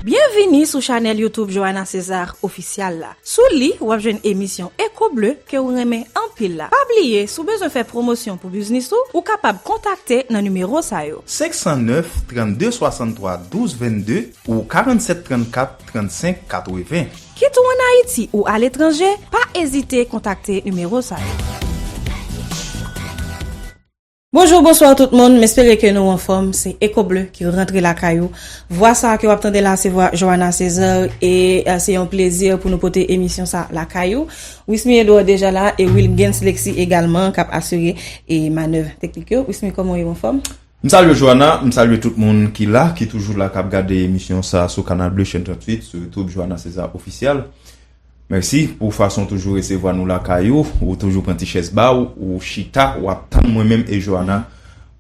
Bienvenue sur channel YouTube Johanna César officiel là. Sous li, ou avez une émission Éco Bleu que vous aimez en pile là. Pas oublier, si vous besoin faire promotion pour business ou capable contacter dans numéro ça yo. 509 32 63 12 22 ou 47 34 35 80. Qui tout en Haïti ou à l'étranger, pas hésiter à contacter numéro ça yo. Bonjour, bonsoir tout le monde. M'espère que nous en forme. C'est Éco Bleu qui rentre la caillou. Voir ça que vous attendez là, c'est voir Johanna César et c'est un plaisir pour nous porter émission ça la caillou. Wismi Edouard déjà là et Will Genslexi également qui a assuré et manœuvre technique. Wismi, comment est en forme? M'salue Johanna, m'salue tout le monde qui là, qui toujours là, qui a regardé l'émission ça sur Canal Bleu chaîne 38 sur YouTube Johanna César officiel. Merci pour façon toujours recevoir nous la caillou ou toujours prendre chaise bas ou chita ou attendre moi-même et Johanna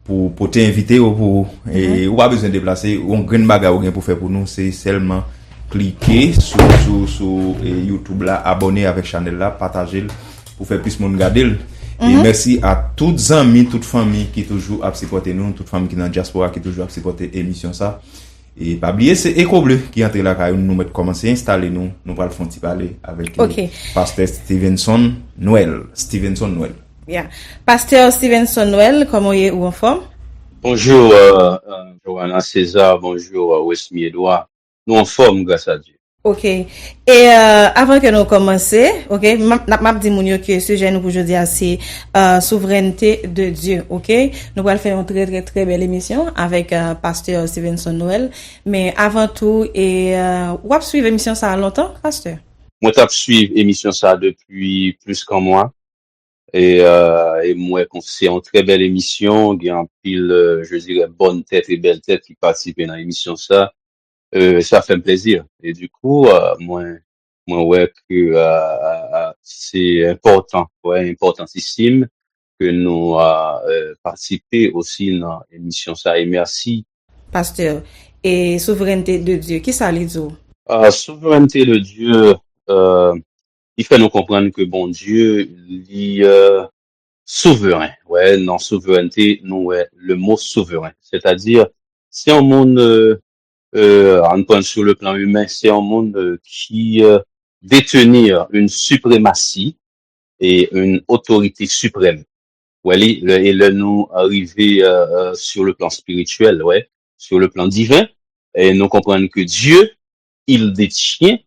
pour t'inviter ou pour et ou pas besoin de déplacer ou un grand bagage ou pour faire pour nous c'est seulement cliquer sur YouTube là, abonner avec channel là, partager pour faire plus monde regarder. Et merci à toutes amis, toutes familles qui toujours a supporter nous, toutes familles qui dans diaspora qui toujours a supporter émission ça. Et pas oublier, c'est Éco Bleu qui entre là, nous mettre commencer à installer nous va le faire parler avec Pasteur Stevenson Noël. Yeah. Pasteur Stevenson Noël, comment est ou en forme? Bonjour, Johanna César, bonjour, Wismi Edouard. Nous en forme, grâce à Dieu. OK. Et avant que nous commencer, OK, m'a dit mon que sujet nous pour aujourd'hui c'est souveraineté de Dieu, OK? Nous allons faire une très belle émission avec pasteur Stevenson Noël, mais avant tout ou suivre l'émission ça longtemps, pasteur? Moi t'ai suivre l'émission ça depuis plus qu'un mois et moi c'est une très belle émission, il y a un pile je dirais bonne tête et belle tête qui participent dans l'émission ça. Ça fait un plaisir. Et du coup, moi, ouais, que c'est important, ouais, importantissime que nous participer aussi dans l'émission ça. Et merci. Pasteur, et souveraineté de Dieu, qui ça les dit? Souveraineté de Dieu, il fait nous comprendre que bon Dieu, il souverain. Ouais, non souveraineté, nous ouais, le mot souverain. C'est-à-dire, si un monde en point sur le plan humain, c'est un monde qui détenir une suprématie et une autorité suprême. Ouais, et là nous arriver sur le plan spirituel, ouais, sur le plan divin, et nous comprenons que Dieu, il détient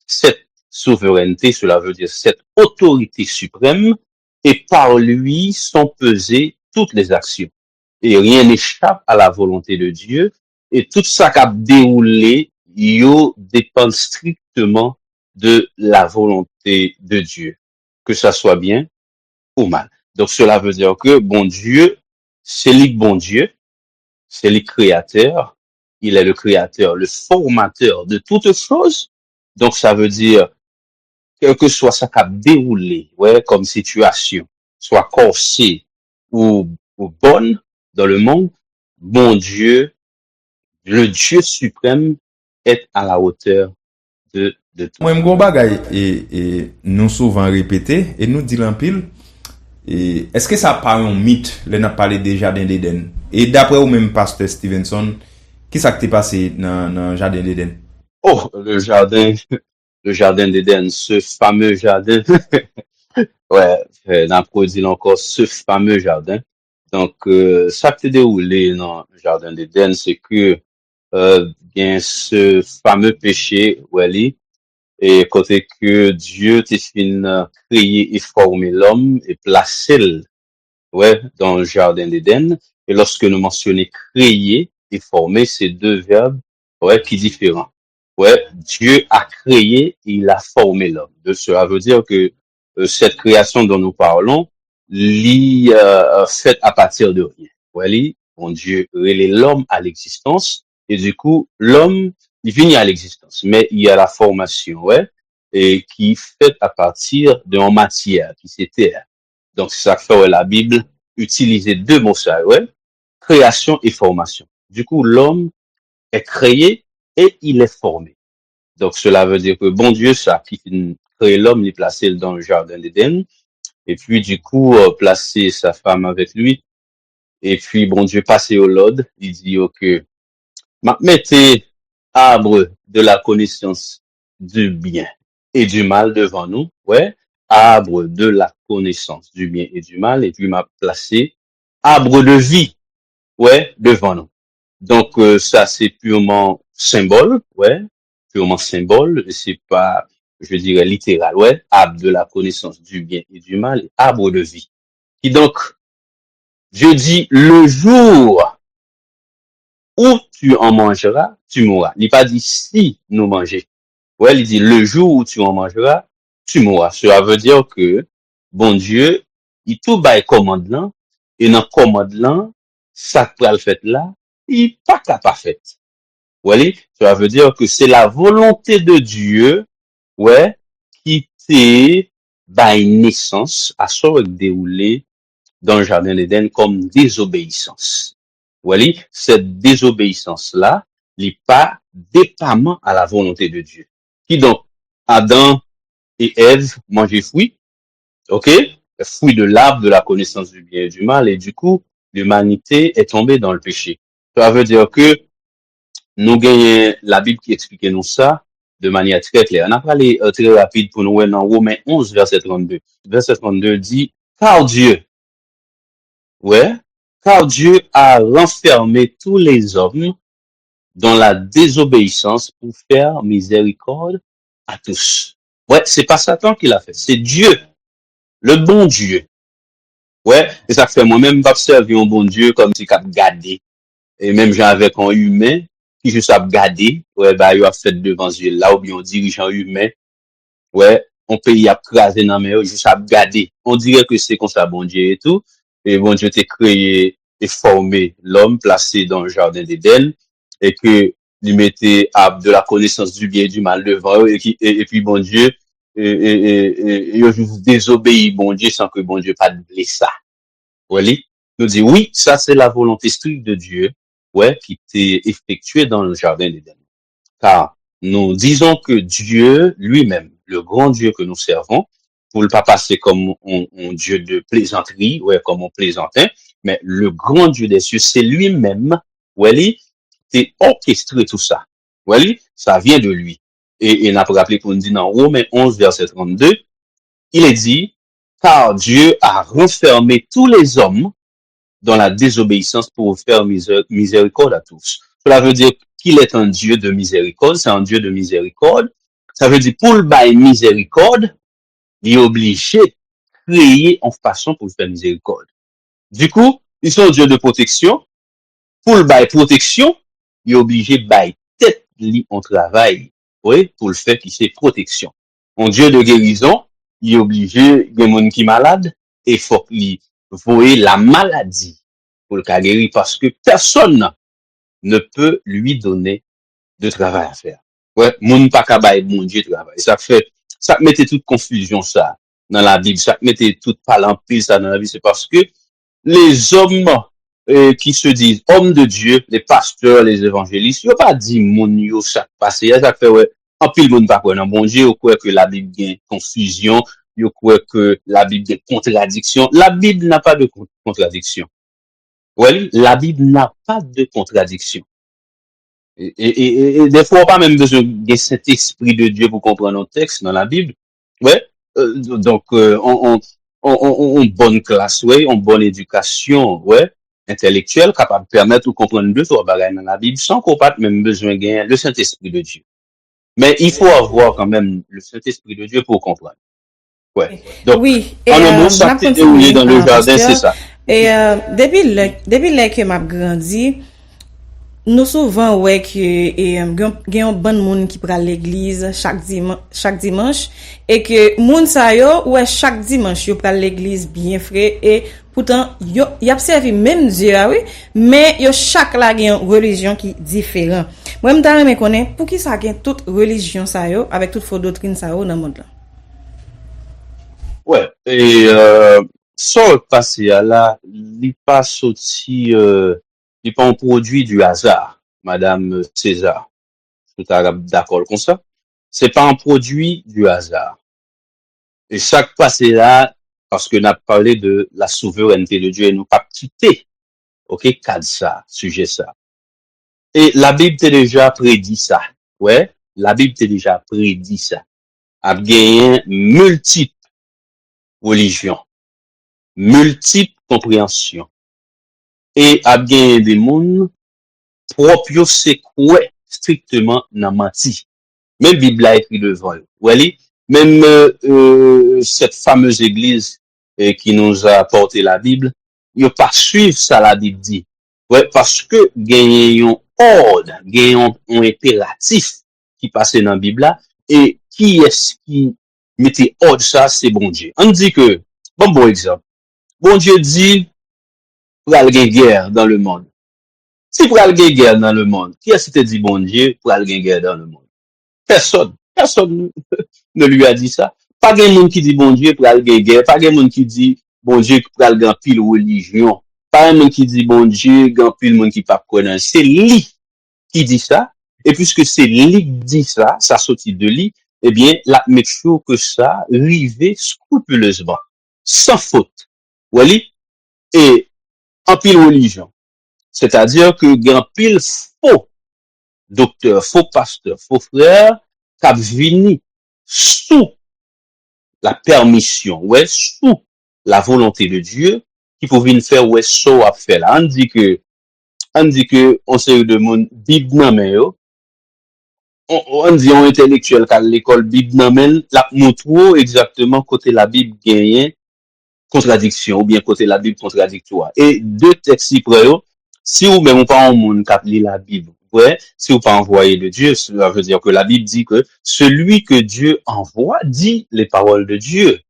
cette souveraineté, cela veut dire cette autorité suprême, et par lui sont pesées toutes les actions. Et rien n'échappe à la volonté de Dieu. Et tout ça qui a déroulé, yo dépend strictement de la volonté de Dieu, que ça soit bien ou mal. Donc cela veut dire que bon Dieu, c'est lui bon Dieu, c'est lui créateur, il est le créateur, le formateur de toutes choses. Donc ça veut dire quel que soit ça qui a déroulé, ouais, comme situation, soit corsée ou bonne dans le monde, bon Dieu, le Dieu suprême est à la hauteur de tout. Moi, m'gon bagay et nous souvent répété et nous dit en pile. Et est-ce que ça pas un mythe, là n'a parlé des jardins d'Éden? Et d'après vous même pasteur Stevenson, qui ça qui t'est passé dans jardin d'Éden? Oh, le jardin d'Éden, ce fameux jardin. Ouais, n'a produit encore ce fameux jardin. Donc ça qui s'est déroulé dans le jardin d'Éden, c'est que bien ce fameux péché, ouais, et côté que Dieu t'a fin créé et formé l'homme et placé ouais dans le jardin d'Éden. Et lorsque nous mentionnons créer et former, c'est deux verbes ouais qui différents. Ouais, Dieu a créé et il a formé l'homme. De cela veut dire que cette création dont nous parlons, faite à partir de rien. Ouais, bon Dieu relève l'homme à l'existence et du coup l'homme il vient à l'existence, mais il y a la formation, ouais, et qui fait à partir de matière, qui c'est terre. Donc, c'est ça que fait ouais, la Bible utiliser deux mots ça, ouais, création et formation. Du coup, l'homme est créé et il est formé. Donc, cela veut dire que bon Dieu, ça, qui crée l'homme, il placé dans le jardin d'Éden, et puis du coup, placer sa femme avec lui, et puis bon Dieu passé au Lord, il dit ok, mettez arbre de la connaissance du bien et du mal devant nous, ouais, arbre de la connaissance du bien et du mal, et puis m'a placé arbre de vie, ouais, devant nous. Donc ça c'est purement symbole, ouais, purement symbole, c'est pas, je dirais littéral, ouais, arbre de la connaissance du bien et du mal, arbre de vie. Et donc, je dis le jour où tu en mangeras, tu mourras. Il n'est pas dit si nous manger. Ouais, il dit le jour où tu en mangeras, tu mourras. Cela veut dire que, bon Dieu, il tout bail commande là, et dans commande là, ça que le fait là, il pas capable fait. Ouais, cela veut dire que c'est la volonté de Dieu, ouais, qui t'est bail naissance à ce déroulé dans le jardin d'Éden comme désobéissance. Voilà, cette désobéissance-là n'est pas dépendant à la volonté de Dieu. Qui donc, Adam et Ève mangeaient fruit, ok, fruit de l'arbre de la connaissance du bien et du mal, et du coup, l'humanité est tombée dans le péché. Ça veut dire que nous gagnons la Bible qui explique nous ça de manière très claire. On a parlé très rapide pour nous dans Romains 11, verset 32. Verset 32 dit, car Dieu, ouais, car Dieu a renfermé tous les hommes dans la désobéissance pour faire miséricorde à tous. Ouais, c'est pas Satan qui l'a fait, c'est Dieu, le bon Dieu. Ouais, et ça fait moi-même observer un bon Dieu comme si cap gardé. Et même j'ai avec un humain qui juste a gardé, ouais, bah, il a fait devant Dieu là, ou bien un dirigeant humain, ouais, on pays a crasé dans mais juste à garder. On dirait que c'est comme ça bon Dieu et tout. Et bon Dieu t'a créé et formé l'homme placé dans le jardin d'Éden et que il mettait de la connaissance du bien et du mal devant eux et puis bon Dieu il a juste désobéi bon Dieu sans que bon Dieu pas blesse ça. Voilà. Nous dit oui, ça c'est la volonté stricte de Dieu, ouais, qui était effectuée dans le jardin d'Éden. Car nous disons que Dieu lui-même, le grand Dieu que nous servons, pour ne pas passer comme un Dieu de plaisanterie, ouais, comme on plaisantin, mais le grand Dieu des cieux, c'est lui-même, ouais, qui a orchestré tout ça. Ouais, ça vient de lui. Et il n'a pas rappelé pour nous dire dans Romains 11, verset 32, il est dit, car Dieu a renfermé tous les hommes dans la désobéissance pour faire miséricorde à tous. Cela veut dire qu'il est un Dieu de miséricorde, c'est un Dieu de miséricorde. Ça veut dire pour le bail miséricorde, il est obligé de créer en façon pour faire miséricorde. Du coup, ils sont un Dieu de protection. Pour le bail protection, il est obligé de bail tête li en travail, oui, pour le fait qu'il c'est protection. Un Dieu de guérison, il est obligé, il y a des gens qui sont malades, et il faut qu'il voie la maladie pour le cas guérir parce que personne ne peut lui donner de travail à faire. Ouais, moun pas capable bon Dieu travail. Ça mettait toute confusion ça dans la Bible, ça mettait toute palampile ça dans la Bible, c'est parce que les hommes qui se disent hommes de Dieu, les pasteurs, les évangélistes, ils n'ont pas dit moun yo ça passé, ça fait ouais, en pile moun pas quoi dans bon Dieu, ou quoi que la Bible gagne confusion, yo croit que la Bible gagne contradiction. La Bible n'a pas de contradiction. Ouais, la Bible n'a pas de contradiction. Et des fois, on n'a pas même besoin de cet esprit de Dieu pour comprendre un texte dans la Bible. Ouais. Donc, on bonne classe, ouais, on bonne éducation, ouais, intellectuelle, capable de permettre de comprendre deux trois bagages dans la Bible sans qu'on pas même besoin de gagner le Saint-Esprit de Dieu. Mais il faut avoir quand même le Saint-Esprit de Dieu pour comprendre. Ouais. Donc, oui, en un mot, ça qui est déroulé dans le jardin, c'est ça. Et depuis que m'a grandi, nous souvent ouais que gen un bon monde qui prend l'église chaque dimanche et que moun sa yo ouais chaque dimanche yo prend l'église bien frais et pourtant yo y observe même Dieu oui mais yo chaque la gen religion qui différent. Moi m'ta me connaît pour qui ça gen toute religion sa yo avec toute fausse doctrine sa yo dans monde là. Ouais, et ça passé à là, il pas sorti il pas un produit du hasard, Madame César. Tout à d'accord comme ça. C'est pas un produit du hasard. Et ça qui passé là, parce que nous avons parlé de la souveraineté de Dieu et nous pas quitté, ok, cadre ça, sujet ça. Et la Bible t'a déjà prédit ça, ouais. la Bible t'a déjà prédit ça. A gagné multiples religions, multiples compréhensions. Et a gagné des mondes propres, c'est quoi strictement nan menti. Même Bible a écrit devant eux. Vous voyez? Même cette fameuse église qui nous a apporté la Bible, il pas suivre ça la Bible dit. Ouais, parce que gagne un ordre, gagne un impératif qui passait dans la Bible là, et qui est-ce qui mettait ordre ça, c'est bon Dieu. On dit que, bon exemple, bon Dieu dit, pour aller gagner guerre dans le monde. Si pour aller gagner guerre dans le monde, qui est-ce qui te dit bon Dieu pour aller gagner guerre dans le monde? Personne ne lui a dit ça. Pas de monde qui dit bon Dieu pour aller gagner guerre, pas de monde qui dit bon Dieu pour aller gagner pile religion, pas de monde qui dit bon Dieu gagner pile monde qui pas connaître. C'est lui qui dit ça. Et puisque c'est lui qui dit ça, ça sortit de lui, eh bien, la make sure que ça rive scrupuleusement, sans faute. Voilà. Et en pile religion. C'est-à-dire que grand pile faux docteur, faux pasteur, faux frère, qui vini sous la permission, ouais, sous la volonté de Dieu, qui peut venir faire, ouais, ça à faire là. On dit que, on sait de monde, Bible nan men yo, on dit un intellectuel qu'à l'école Bible nan men, la montre exactement côté la Bible gagne contradiction, ou bien côté la Bible contradictoire. Et deux textes si près yo, si ou même pas un monde qui lit la Bible, ouais, si ou pas envoyé de Dieu, cela veut dire que la Bible dit que celui que Dieu envoie dit les paroles de Dieu.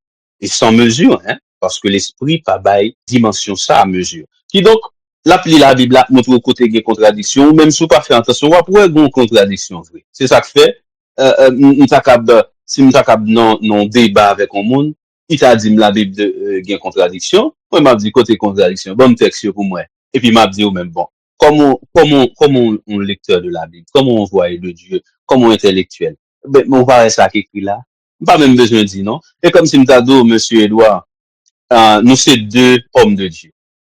Et sans mesure, hein, parce que l'esprit pas bail dimension ça à mesure. Qui donc, l'appli la Bible là, montre côté des contradictions, ou même si ou pas faire attention, on va pouvoir une contradiction, vrai. C'est ça que fait, si nous t'accable non débat avec un monde, il t'a dit la Bible de gain contradiction, moi m'a dit côté contradiction, bon texte pour moi. Et puis m'a dit au même bon. Comment on lecteur de la Bible, comment on voit de Dieu, comment intellectuel. Ben on va ça qui écrit là. Pas même besoin de dire non. Et comme si m'ta dit monsieur Edouard, nous c'est deux hommes de Dieu.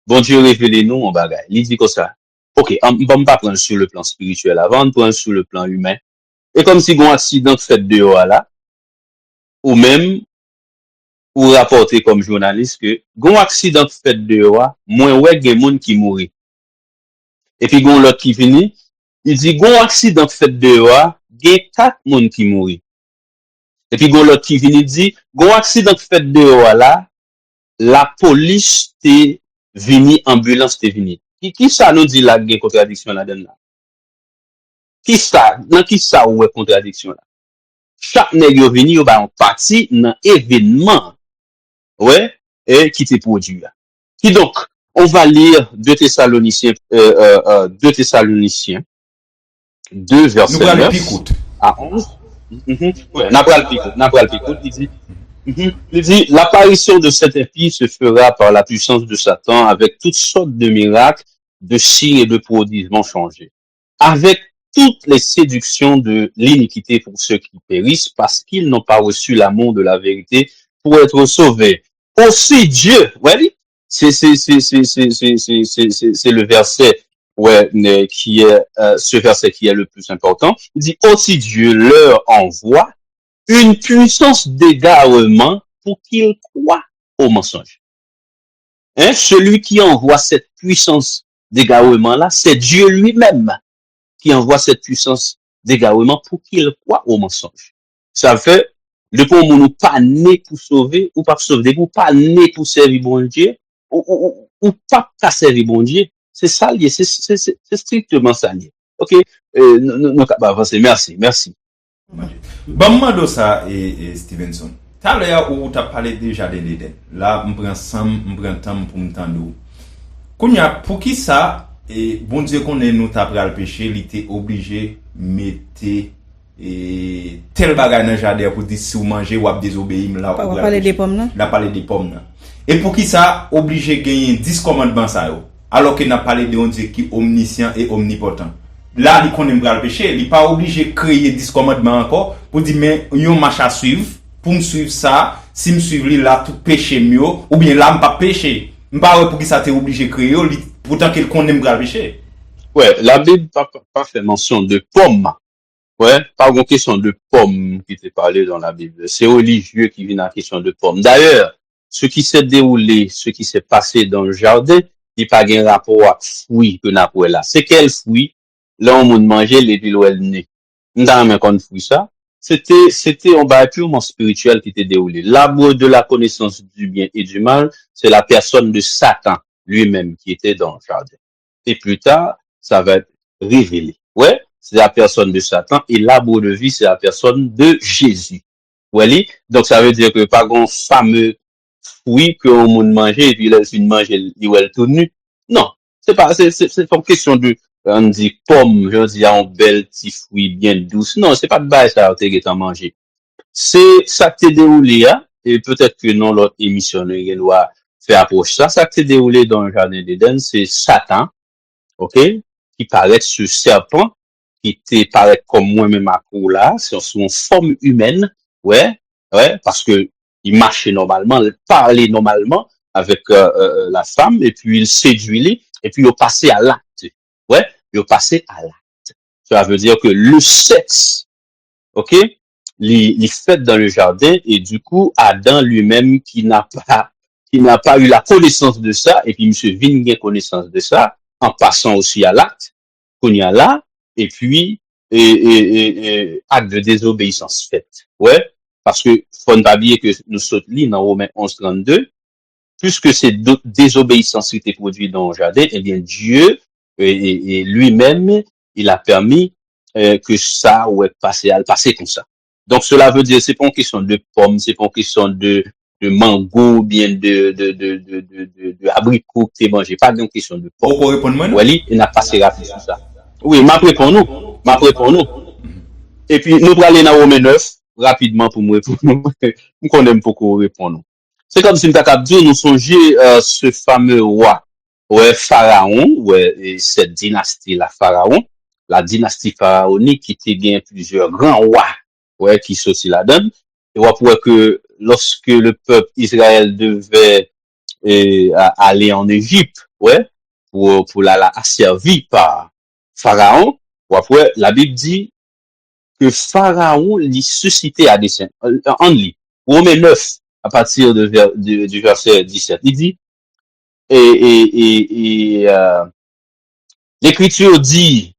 Bon Dieu révélez-nous en bagaille. Il dit comme ça. OK, on va pas prendre sur le plan spirituel avant, on prend sur le plan humain. Et comme si un accident fait dehors là, ou même ou rapporter comme journaliste que gon accident fait dehors, moins ouais gen moun qui mourit. Et puis gon l'autre qui finit, il dit gon accident fait dehors, gen 4 moun qui mourit. Et puis gon l'autre qui finit dit gon accident fait dehors là, la police t'est vini, ambulance t'est vini. Qui ça nous dit la gen contradiction là-dedans là? Qui ça? Dans qui ça ou contradiction là? Chaque nèg yo vini yo ba en partie dans événement. Ouais, et qui t'est produit là. Qui donc, on va lire 2 Thessaloniciens 2 verset 9 à 11. Ouais, n'a pas le picoute, il dit, l'apparition de cet impie se fera par la puissance de Satan avec toutes sortes de miracles, de signes et de prodiges mensongers. Avec toutes les séductions de l'iniquité pour ceux qui périssent parce qu'ils n'ont pas reçu l'amour de la vérité pour être sauvés. Aussi Dieu, ouais, c'est le verset, ouais, qui est, ce verset qui est le plus important. Il dit, aussi Dieu leur envoie une puissance d'égarement pour qu'ils croient au mensonge. Hein, celui qui envoie cette puissance d'égarement là, c'est Dieu lui-même qui envoie cette puissance d'égarement pour qu'ils croient au mensonge. Ça fait, le pour nous pas né pour sauver, ou pas sauver, ou pas né pour servir bon Dieu, ou pas servir bon Dieu. C'est ça lié, c'est strictement ça lié. OK? Non, avancer. Merci. Bon, moi, ça et Stevenson. T'as l'air où t'as parlé déjà de l'Éden. Là, m'prend temps pour m'tendre. Kounya, pour qui ça, et bon Dieu qu'on est nous t'as pris le péché, il était obligé mettre et tel bagage dans jardin pour dire si vous mangez ou désobéir là on va parler des pommes là. N'a parlé des pommes là. Et pour qui ça obligé gagner 10 commandements ça yo. Alors qu'il n'a parlé de un Dieu qui est omniscient et omnipotent. Là, il connaît le péché, il n'est pas obligé de créer 10 commandements encore pour dire mais yon marche à suivre, pour me suivre ça, si me suivre là tout péché mieux ou bien là me pas péché. M'pas pour qui ça t'est obligé de créer pourtant qu'il connaît le péché. Ouais, la Bible pas fait mention de pommes. Ouais, pas une question de pomme qui t'est parlé dans la Bible. C'est religieux qui vient en question de pomme. D'ailleurs, ce qui s'est déroulé, ce qui s'est passé dans le jardin, il n'y a pas de rapport à fruit que n'a pas là. C'est quel fruit? Là, on m'a mangé les piles où elle naît. Dans même qu'on fruit ça. C'était un bail purement spirituel qui était déroulé. L'arbre de la connaissance du bien et du mal, c'est la personne de Satan lui-même qui était dans le jardin. Et plus tard, ça va être révélé. Ouais, c'est la personne de Satan et l'arbre de vie, c'est la personne de Jésus. Voyez? Donc, ça veut dire que pas un fameux fruit que on monde manger et puis là, une manger, il est tout nu. Non. C'est pas une question de, on dit pomme, je dis, un bel petit fruit bien douce. Non, c'est pas de base, ça, t'es à manger. C'est ça qui t'est déroulé, hein, et peut-être que non, l'autre émission, il doit faire approche ça. Ça qui t'est déroulé dans le jardin d'Éden, c'est Satan, ok, qui paraît ce serpent, qui te paraît comme moi-même à court là, c'est une forme humaine, ouais, parce que il marchait normalement, il parlait normalement avec la femme, et puis il séduit, et puis il passé à l'acte, ouais, il passé à l'acte. Ça veut dire que le sexe, ok, il fait dans le jardin, et du coup, Adam lui-même qui n'a pas eu la connaissance de ça, et puis monsieur Vin a connaissance de ça, en passant aussi à l'acte, qu'on y a là, et puis, acte de désobéissance faite. Ouais, parce que, faut ne pas oublier que nous sautons dans Romains 11:32, puisque c'est désobéissance qui était produite dans le jardin, eh bien, Dieu, et lui-même, il a permis, que ça, ouais, passer comme ça. Donc, cela veut dire, c'est pas une question de pomme, c'est pas une question de mango, bien de abricot que t'es mangé, pas une question de pomme. Pourquoi répondre moi? Oui, il n'a pas assez rapide sur ça. Oui, m'après pour nous. Et puis, nous allons aller dans Romains 9, rapidement pour moi, nous connaissons beaucoup répondre. C'est comme si nous dit, nous songeons ce fameux roi, ouais, Pharaon, ouais, et cette dynastie, la dynastie pharaonique qui était bien plusieurs grands rois, ouais, qui sont aussi là-dedans. Et on voit que lorsque le peuple Israël devait aller en Égypte, ouais, pour la asservir par Pharaon, ou après, la Bible dit que Pharaon l'y suscitait à dessein. En lit. Romains 9, à partir du verset 17, il dit, l'Écriture dit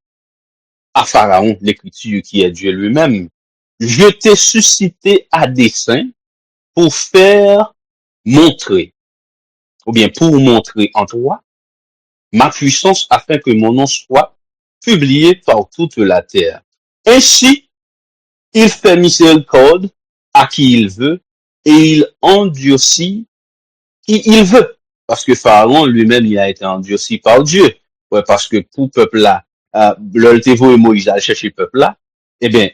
à Pharaon, l'Écriture qui est Dieu lui-même, je t'ai suscité à dessein pour montrer en toi ma puissance afin que mon nom soit publié par toute la terre. Ainsi, il fait miséricorde à qui il veut et il endurcit qui il veut. Parce que Pharaon lui-même, il a été endurci par Dieu. Ouais, parce que pour peuple là, l'Oltevo et Moïse a cherché peuple là, eh bien,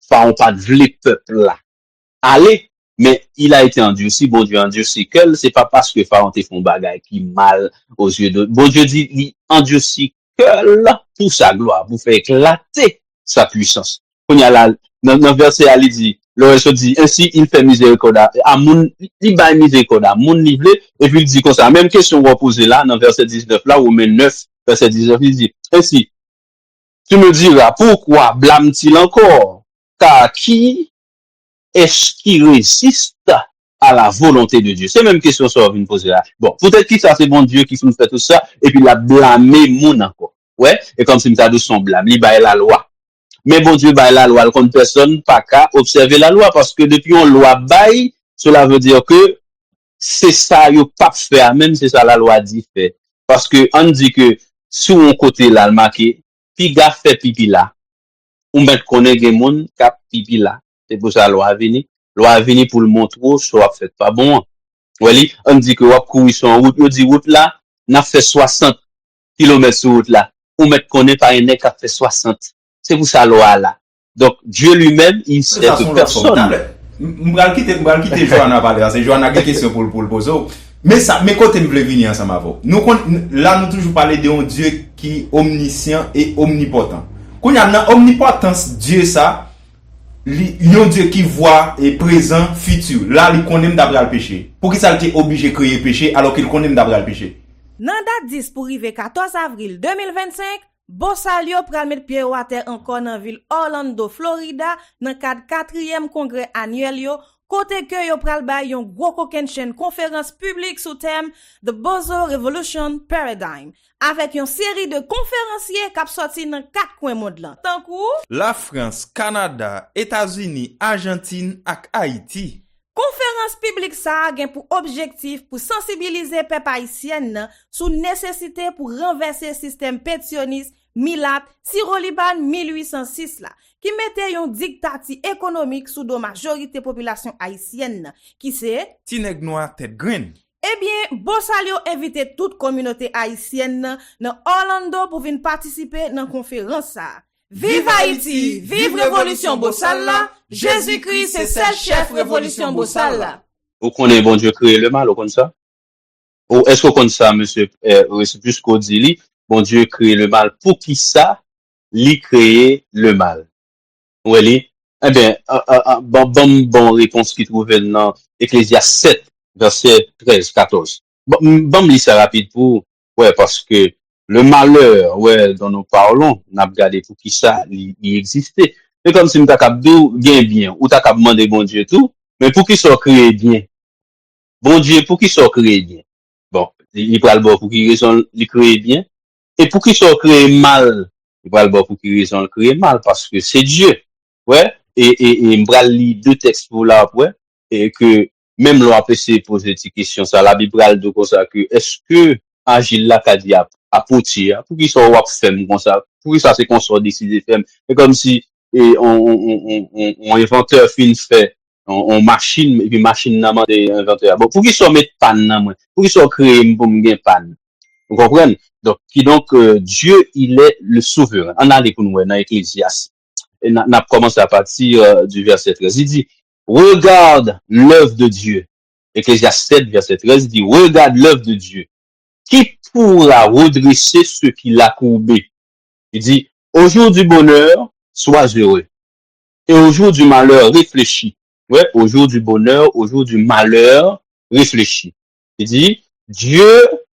Pharaon pas de peuple là. Allez, mais il a été endurci, bon Dieu endurci qu'elle, c'est pas parce que Pharaon te font bagaille qui mal aux yeux de, bon Dieu dit, il endurci qu'elle pour sa gloire, pour faire éclater sa puissance. Quand il y a là, dans le verset, il dit, le se dit, ainsi il fait miséricorde à moun, il bat miséricorde à moun livré, et puis il dit comme ça, même question qu'on va poser là, dans verset 19 là, ou même 9, verset 19, il dit, ainsi, tu me diras, pourquoi blâme-t-il encore? Car qui est-ce qui résiste à la volonté de Dieu? C'est même question ça, on va poser là. Bon, peut-être que ça, c'est bon Dieu qui nous fait tout ça, et puis il a blâmé moun encore. Ouais, et comme si nous avons son blâme, il baille la loi. Mais bon Dieu baille la loi, comme personne pas qu'à observer la loi, parce que depuis on loi baille, cela veut dire que c'est ça, il pas faire, même c'est ça la loi dit fait. Parce que on dit que, sur un côté là, le marqué, piga fait pipi là, ou met connaît gen moun k'ap pipi là. C'est pour ça loi vini pour le montrer, soit fait pas bon. Wali, on dit que wap courir sur route, on dit route là, n'a fait 60 km sur route là. Ou met connaît pas un nèg qui a fait 60. C'est pour ça loi là. Donc Dieu lui-même, il sait que personne. M'bral quitter Joanna parler, c'est Joanna qui a question pour le poser. Mais quand me voulait venir ensemble avec nous toujours parler de un Dieu qui est omniscient et omnipotent. Quand il y a une omnipotence Dieu ça, il y a un Dieu qui voit et présent futur. Là, il connaît d'après le péché. Pour qui ça été obligé de créer péché alors qu'il connaît d'après le péché? Dans date 10 pour arriver 14 avril 2025, Bosalio pral mettre pied à terre encore dans ville Orlando, Florida, dans cadre 4e congrès annuel yo, côté que yo pral bay yon gros koken conférence publique sous thème The Bozo Revolution Paradigm, avec une série de conférenciers qui sorti dans 4 coins monde là. Tant kou la France, Canada, États-Unis, Argentine ak Haïti. Conférence publique ça gen pour objectif pour sensibiliser peuple haïtien sous nécessité pour renverser système pétioniste Milat Siroliban 1806 là qui mettait un dictature économique sous la majorité population haïtienne qui c'est Tineg noir tête graine. Eh bien, Bosalio invite toute communauté haïtienne dans Orlando pour venir participer dans conférence ça. Vive Haïti, vive Révolution Bossala, Jésus-Christ c'est seul chef Révolution Bossala. Vous connaissez bon Dieu créer le mal, vous connaissez ça? Ou est-ce qu'on connaît ça, monsieur, c'est plus qu'on dit, bon Dieu créer le mal, pour qui ça, lui créer le mal? Oui, eh bien, bon réponse qui trouve dans Ecclésiaste 7, verset 13-14. Bon, lis ça rapide pour, ouais, parce que le malheur, ouais, dont nous parlons, n'a regardé pour qui ça, il existait. C'est comme si nous t'avons dit, bien, ou t'avons demandé bon Dieu tout, mais pour qui soit créé bien? Bon Dieu, pour qui soit créé bien? Bon, il parle bon pour qui raison il créé bien, et pour qui soit créé mal, il parle bon pour qui raison il créé mal, parce que c'est Dieu. Ouais, et m'bral li 2 textes pour là après, et que, même l'on a pu poser des questions, ça, la Bible de comme ça, que, est-ce que, Agile la kadi a potir, pour qui soit wap femme comme ça, pour qui ça c'est qu'on soit décidé femme, c'est comme si, on inventeur fin fait, on machine, et puis machine n'a demandé inventeur. Bon, pour qui soit mettre panne nan moi, pour qui soit créé pour m'gen panne. Vous comprenez? Donc, Dieu, il est le souverain. On a les pour nous, dans Ecclésiaste. Et n'a commencé à partir du verset 13. Il dit, regarde l'œuvre de Dieu. Ecclésiaste 7, verset 13, il dit, regarde l'œuvre de Dieu. Qui pourra redresser ce qu'il a courbé? Il dit, au jour du bonheur, sois heureux. Et au jour du malheur, réfléchis. Ouais, au jour du bonheur, au jour du malheur, réfléchis. Il dit, Dieu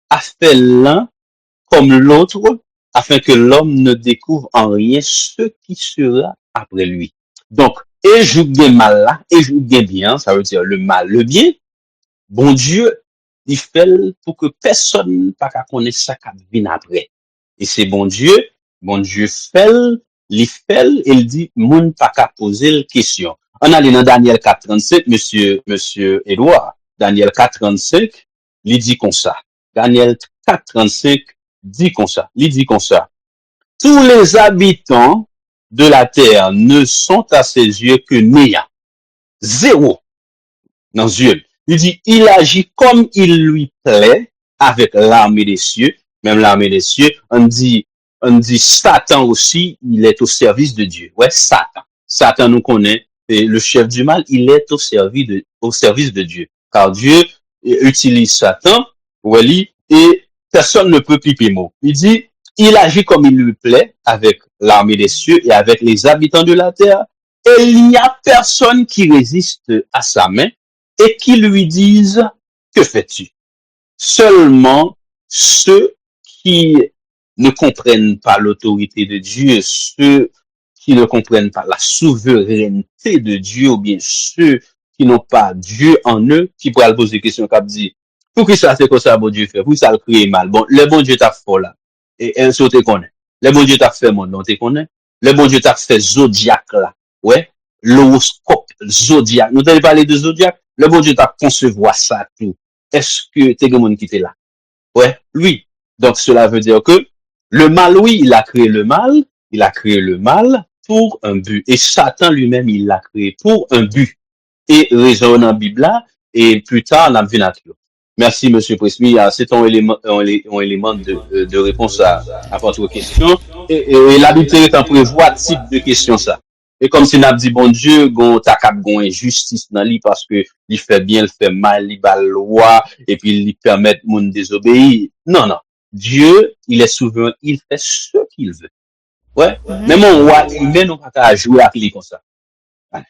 a fait l'un comme l'autre, afin que l'homme ne découvre en rien ce qui sera après lui. Donc, et joue bien mal là, et joue bien, ça veut dire le mal, le bien. Bon Dieu, il fait pour que personne ne connaisse ça qui vient après. Et c'est bon Dieu fait, il fait, et il dit, moun pas qu'à poser la question. On a dans Daniel 4:35, monsieur Edouard. Daniel 4:35, il dit comme ça. Daniel 4:35 dit comme ça. Il dit comme ça. Tous les habitants de la terre ne sont à ses yeux que néant. Zéro. Dans les yeux. Il dit, il agit comme il lui plaît avec l'armée des cieux. Même l'armée des cieux, on dit Satan aussi, il est au service de Dieu. Ouais, Satan. Satan nous connaît. Et le chef du mal, il est au service de Dieu. Car Dieu utilise Satan, ouais, et personne ne peut piper mot. Il dit, il agit comme il lui plaît avec l'armée des cieux et avec les habitants de la terre. Et il n'y a personne qui résiste à sa main et qui lui dise, que fais-tu? Seulement ceux qui ne comprennent pas l'autorité de Dieu, ceux qui ne comprennent pas la souveraineté de Dieu, ou bien ceux qui n'ont pas Dieu en eux, qui pourraient poser des questions, qui disent, pour que ça c'est comme ça, bon Dieu fait, pour que ça le crée mal. Bon, le bon Dieu t'a fait là, et ça te connaît. Le bon Dieu t'a fait mon nom, te connaît. Le bon Dieu t'a fait zodiaque là, ouais, l'horoscope, zodiaque. Nous t'avons parlé de zodiaque, le bon Dieu t'a concevoir ça tout. Est-ce que t'es quelqu'un qui était là? Ouais, lui. Donc cela veut dire que le mal, oui, il a créé le mal pour un but. Et Satan lui-même, il l'a créé pour un but. Et raison dans la Bible là, et plus tard, on a vu nature. Merci, monsieur Presmi. C'est un élément de réponse à votre question. Et la Bible est en prévoit type de question ça. Et comme si on a dit, bon Dieu, gon takap gon injustice dans lui parce que il fait bien, il fait mal, il bat loi, et puis il permet moun désobéir. Non. Dieu, il est souverain, il fait ce qu'il veut. Ouais. Mais mon roi, il met nous pas à jouer avec lui comme ça. Ouais.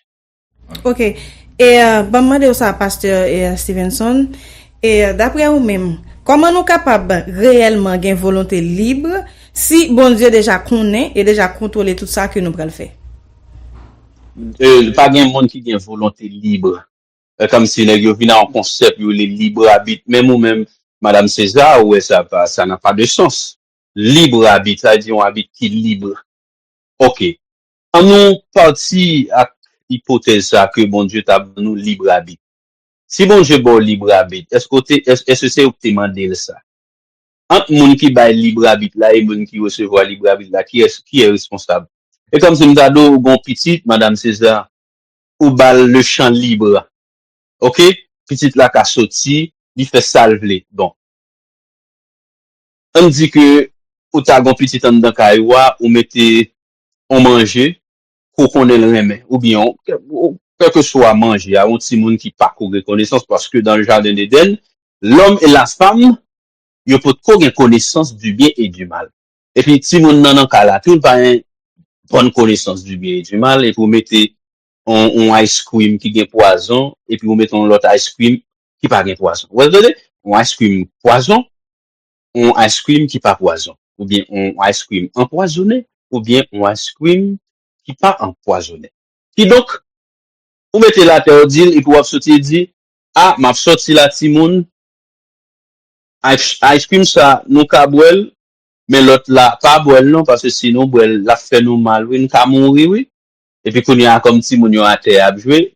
OK. Et, demander ça, pasteur Stevenson. Et, d'après vous-même, comment nous capables réellement d'une volonté libre Si bon Dieu déjà connaît et déjà contrôlé tout ça que nous pral faire. Pas gen monde qui gen volonté libre. Comme si nèg yo vin en concept yo les libre arbitre même ou même Madame César ouais ça n'a pas de sens. Libre arbitre ça dit on arbitre qui libre. OK. En nous parti à hypothèse ça que bon Dieu t'a nous libre arbitre. Si bon Dieu bon libre arbitre, est-ce que c'est ou te mandé ça? Entre moun qui bail libre arbitre là et moun qui recevoir libre arbitre là, qui est responsable? Et comme c'est m'dado gon petit Madame César ou bal le champ libre. OK? Petit la ka sorti, il fait salver. Bon. On dit que ou ta gon petit en dans kaywa ou mettez on manger pour qu'on ait le remet ou bien quel que soit manger à un petit monde qui pas connaissance parce que dans le jardin d'Éden, l'homme et la femme yo peut qu'on connaissance du bien et du mal. Et puis si moun nan ka la tout pas une bonne connaissance du bien et du mal et vous mettez on ice cream qui gagne poison et puis vous mettez l'autre ice cream qui pas gagne poison. Vous entendez? On ice cream poison, on ice cream qui pas poison ou bien on ice cream empoisonné ou bien on ice cream qui pas empoisonné. Qui donc vous mettez la terre dit et pour sortir dit ah m'a sorti la timoun ice cream ça nous ka boire mais l'autre là pas boire non parce que sinon boire la fait nous mal oui nous ka mourir oui et puis qu'on y a comme si moun yo à terre à jouer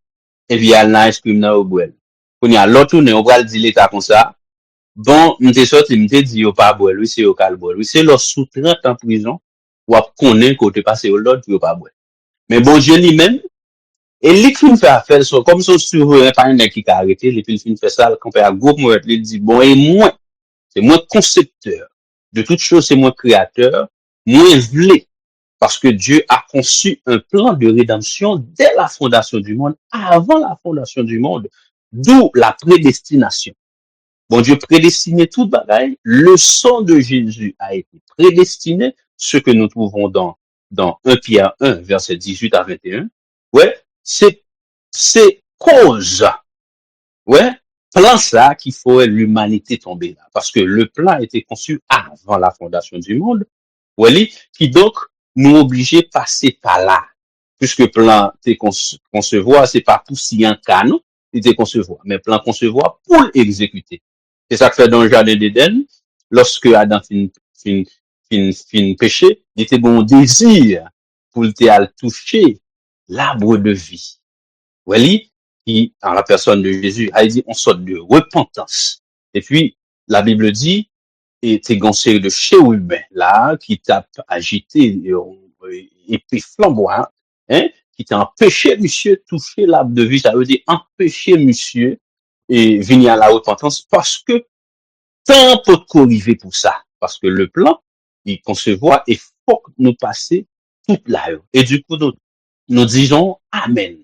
et puis y a la ice cream dans au boire qu'on y a l'autre tourner on va le dire l'état comme ça bon m'te sorti m'te dit yo pas boire oui c'est yo ka boire oui c'est leur sous 30 en prison ou a connaît côté passer au l'autre yo pas boire mais bon Dieu lui-même et lui qui fait affaire comme son souverain pas un qui a arrêté et puis il fait ça quand à groupe moi il dit bon et moi c'est moi concepteur de toute chose, c'est moi créateur, moi vlé, parce que Dieu a conçu un plan de rédemption dès la fondation du monde, avant la fondation du monde, d'où la prédestination. Bon Dieu prédestinait tout bagaille, le sang de Jésus a été prédestiné, ce que nous trouvons dans 1 Pierre 1, verset 18 à 21. Ouais, c'est cause. Ouais, plan ça qu'il faut l'humanité tomber là. Parce que le plan a été conçu avant la fondation du monde. Ouais, qui donc nous obligeait de passer par là. Puisque plan t'es concevoir, c'est pas tout si un canon, il était concevoir. Mais plan concevoir pour l'exécuter. C'est ça que fait dans le jardin d'Éden. Lorsque Adam fin péché, il était bon désir pour le toucher l'arbre de vie. Ouais, qui, en la personne de Jésus, a dit on sorte de repentance. Et puis, la Bible dit, et t'es série de chérubins, là, qui t'a agité, épée flamboyante, hein, qui t'a empêché, monsieur, toucher l'arbre de vie. Ça veut dire empêcher, monsieur, et venir à la repentance parce que tant peut arriver pour ça. Parce que le plan, il concevoir, il faut que nous passer toute la heure. Et du coup, nous disons Amen.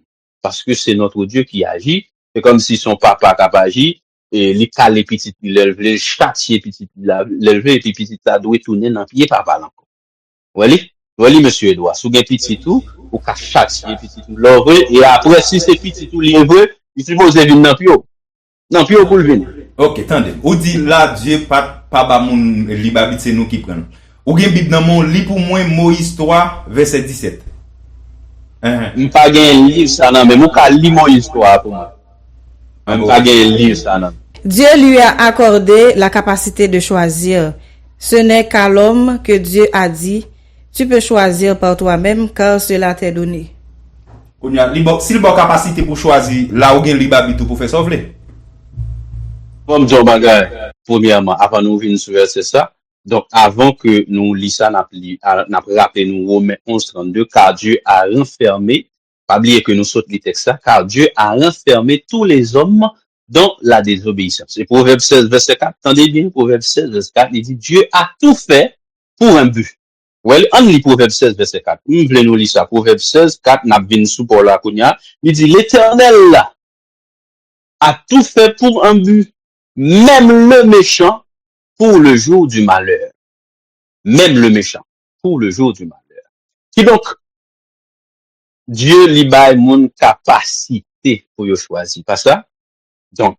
Parce que c'est notre Dieu qui agit. C'est comme si son papa a agi, et les calés petit, il l'élevé, châtier petit, l'élevé, et puis petit, ça doit tourner dans le pied papa encore. Voyez, monsieur Edouard, sous un petit tout, ou qu'à châtier petit tout, l'ouvrir, et après, si c'est petit tout livré, il suppose venir dans le pio. Dans le pio pour le venir. Ok, attendez. Ou dit là, Dieu, pas ba moun libre c'est nous qui prenons. Ou gen Bible dans mon lit pour moi, Moïse 3, verset 17. M'pas gen livre ça non mais moi ka li mon histoire pour moi. M'pas gen livre ça non. Dieu lui a accordé la capacité de choisir. Ce n'est qu'à l'homme que Dieu a dit, tu peux choisir par toi-même car cela t'est donné. Si le bon capacité pour choisir, là où gen libre arbitre pour faire sauver. Comme John Bagay, premièrement, avant nous venir sur c'est ça. Donc, avant que nous lisons, n'a rappelé nous Romains 11:32, car Dieu a renfermé, pas oublier que nous sautons les textes ça, car Dieu a renfermé tous les hommes dans la désobéissance. Et Proverbe 16, verset 4, attendez bien, Proverbe 16, verset 4, il dit, Dieu a tout fait pour un but. Well, on lit Proverbe 16, verset 4. Nous voulons nous lire ça. Proverbe 16, 4, n'a venu sous pour la kounya. Il dit, l'Éternel a tout fait pour un but. Même le méchant pour le jour du malheur. Même le méchant pour le jour du malheur. Qui donc, Dieu li bail mon capacité pour yo choisir. Pas ça? Donc,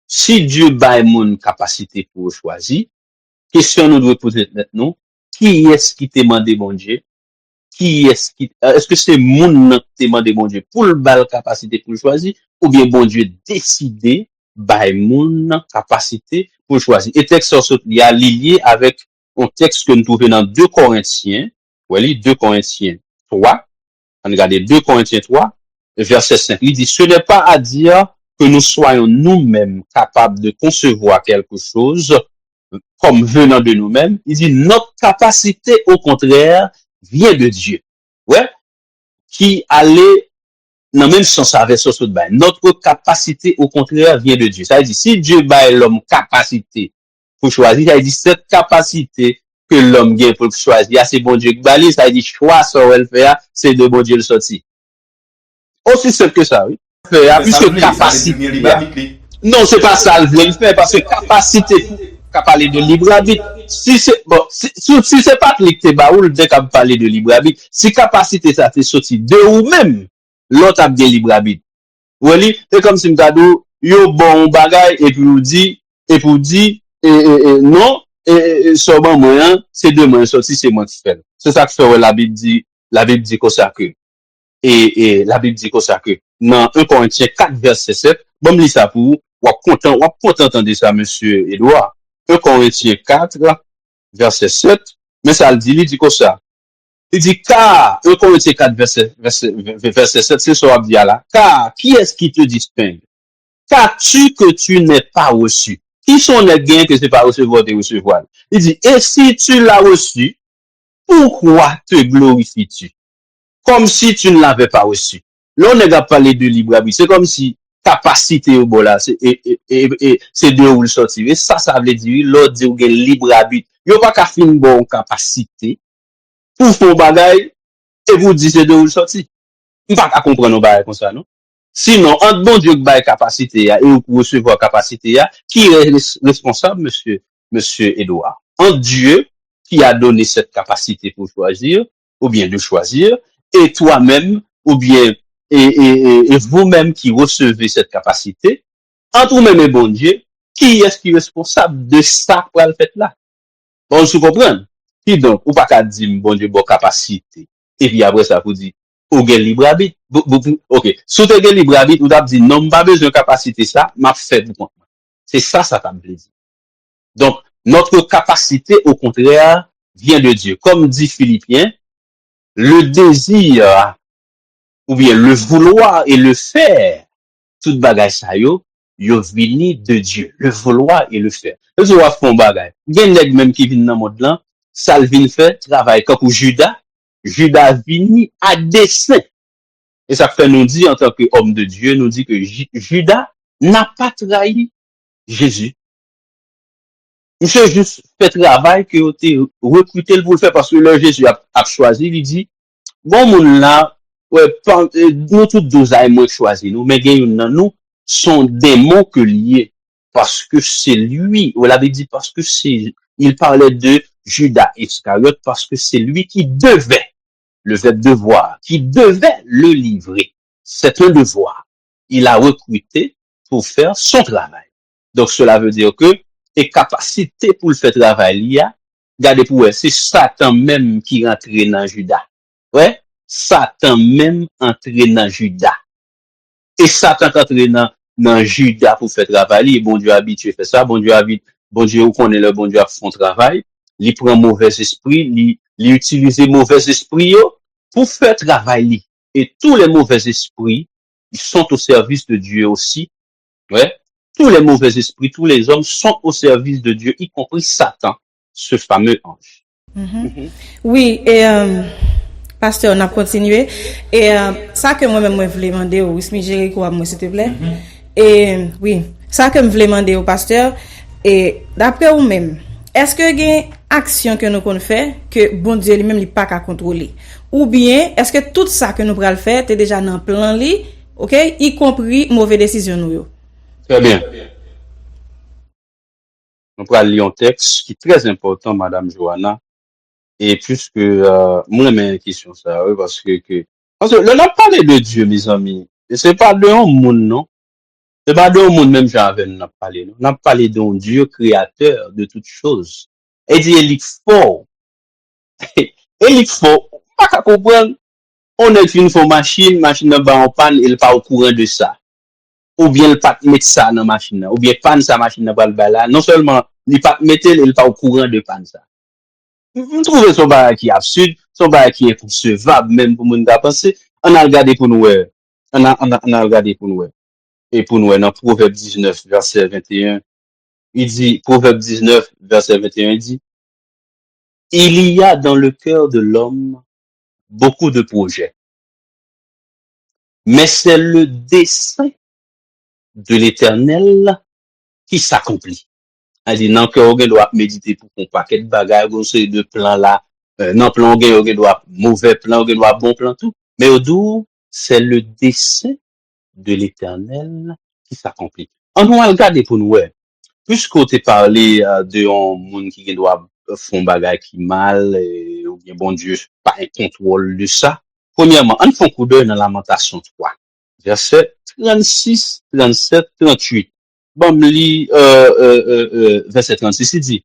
si Dieu bail mon capacité pour yo choisir, question nous doit poser maintenant, qui est-ce qui t'a demandé bon Dieu? Est-ce que c'est moun qui t'a demandé bon Dieu pour le bal capacité pour le choisir, ou bien bon Dieu décidé, by moun capacité pour le choisir? Et texte il y a lié avec un texte que nous trouvons dans 2 Corinthiens, oui, 2 Corinthiens 3, on regarde 2 Corinthiens 3, verset 5, il dit, ce n'est pas à dire que nous soyons nous-mêmes capables de concevoir quelque chose comme venant de nous-mêmes. Il dit, notre capacité, au contraire, vient de Dieu. Ouais, qui allait dans le même sens avec ce que notre capacité, au contraire, vient de Dieu. Ça veut dire, si Dieu bat l'homme capacité pour choisir, ça veut dire, cette capacité que l'homme gagne pour choisir, c'est bon Dieu qui balise, ça veut dire, choix, ça va le faire, c'est de bon Dieu le sortir. Aussi simple que ça, oui. Puisque capacité. Non, c'est pas ça le faire, parce que capacité, qu'à parler de libre arbitre. Si c'est bon, si c'est pas clic te baoul, dès qu'à parler de libre arbitre, si capacité ça te sorti de ou même, l'autre a bien libre arbitre. Oui, c'est comme si m'kado, yo bon bagay, et puis dit, non, sur bon moyen, c'est deux moyens sorti, c'est moi qui fais. C'est ça que fait, la Bible dit comme ça que, et la Bible dit comme ça que, dans 1 Corinthiens 4, verset 7, bon, lis ça pour vous, ou content entendre ça, monsieur Edouard. 1 Corinthiens 4, verset 7, mais ça le dit, il dit comme ça. Il dit, car, 1 Corinthiens 4, verset 7, c'est ça, dit là. Car, qui est-ce qui te distingue? Qu'as-tu que tu n'es pas reçu? Qui sont les gains que c'est pas recevoir et recevoir? Il dit, et si tu l'as reçu, pourquoi te glorifies-tu? Comme si tu ne l'avais pas reçu. Là, on a parlé de libre arbitre. C'est comme si capacité au bon là, c'est de où le sortir. Et ça veut dire, l'autre dit, ou gen libre arbitre. Yo pas qu'à fin bon capacité, pour faire bagay, et vous dites c'est de où le sortir. On pas qu'à comprendre nos bagay comme ça, non? Sinon, entre bon Dieu qui bail capacité, et ou pour recevoir capacité, qui est responsable, monsieur Edouard? Entre Dieu, qui a donné cette capacité pour choisir, ou bien de choisir, et toi-même, ou bien, et vous-même qui recevez cette capacité, entre vous-même et bon Dieu, qui est-ce qui est responsable de ça pour le fait là? Bon, vous comprenez? Qui donc, ou pas qu'à dire, bon Dieu, bon capacité. Et puis après ça, vous dit, ou gen libre arbitre. Ok. Si vous avez libre arbitre, vous avez dit, non, pas besoin de capacité ça, m'a fait pour moi. C'est ça t'a plaisir. Donc, notre capacité, au contraire, vient de Dieu. Comme dit Philippiens, le désir, ou bien le vouloir et le faire, tout bagage ça yo vini de Dieu. Le vouloir et le faire. Vous avez fait un bagage. Il y a un même qui vient dans le monde là, ça vient faire travail comme pour Judas. Judas vini à dessein. Et ça fait nous dire en tant qu'homme de Dieu, nous dit que Judas n'a pas trahi Jésus. Monsieur juste fait travail que vous avez recruté pour le faire parce que le Jésus a choisi, il dit, bon, moun là, ouais, nous tous 12 moi choisi, nous, mais nous sont démons que liés. Parce que c'est lui, on l'avait dit, parce que il parlait de Judas Iscariote, parce que c'est lui qui devait, le verbe devoir, qui devait le livrer. C'est un devoir. Il a recruté pour faire son travail. Donc, cela veut dire que, et capacité pour le faire travail, il y a, regardez pour eux, c'est Satan même qui rentre dans Judas. Ouais? Satan même entré dans Judas. Et Satan entré dans Judas pour faire travail. Et bon Dieu habitué fait ça. Bon Dieu, on connaît le bon Dieu à fond travail. Il prend mauvais esprit, il utilise mauvais esprit pour faire travail. Et tous les mauvais esprits, ils sont au service de Dieu aussi. Ouais. Tous les mauvais esprits, tous les hommes sont au service de Dieu, y compris Satan, ce fameux ange. Oui, et pasteur, on a continué. Et ça que moi-même, je voulais demander au Wismi Jericho, moi, s'il te plaît. Et oui, ça que je voulais demander au pasteur, et d'après vous-même, est-ce que il y a une action que nous avons fait que bon Dieu lui-même n'est pas qu'à contrôler? Ou bien, est-ce que tout ça que nous pourrons faire, c'est déjà dans le plan, ok, y compris mauvaise décision nous? Très bien. On va lire un texte qui est très important, Madame Johanna. Et puisque, moi, j'ai une question, ça, oui, parce que, là, on a parlé de Dieu, mes amis. Et c'est pas de un monde, non? C'est pas de un monde, même j'avais, on a parlé, non? On a parlé d'un Dieu créateur de toutes choses. Et dit, il est fort. Et il faut, pas qu'à comprendre, on est une faux machine n'a pas en panne, il pas au courant de ça. Ou bien il pas mettre ça dans machine, ou bien panne sa machine n'a pas le bas là. Non seulement, il pas mettre, il pas au courant de panne ça. Vous trouvez son bagage qui est absurde, son bagage qui est concevable, même pour moun da penser. On a regardé pour nous, on a regardé pour nous. Et pour nous, dans Proverbe 19, verset 21, il dit, Proverbe 19, verset 21, il dit, il y a dans le cœur de l'homme beaucoup de projets, mais c'est le dessein de l'Éternel qui s'accomplit. Elle dit, non, que on doit méditer pour qu'on paquet de bagages, on sait de plan là, non, plan, on doit mauvais plan, on doit bon plan, tout. Mais au doux, c'est le dessein de l'Éternel qui s'accomplit. On va regarder pour nous, ouais. Puisqu'on t'a parlé de un monde qui doit faire un bagage qui mal, ou bien bon Dieu, pas un contrôle de ça. Premièrement, on fait un coup d'œil dans Lamentation 3, verset 36, 37, 38. Bon, me lit, verset 36, il dit,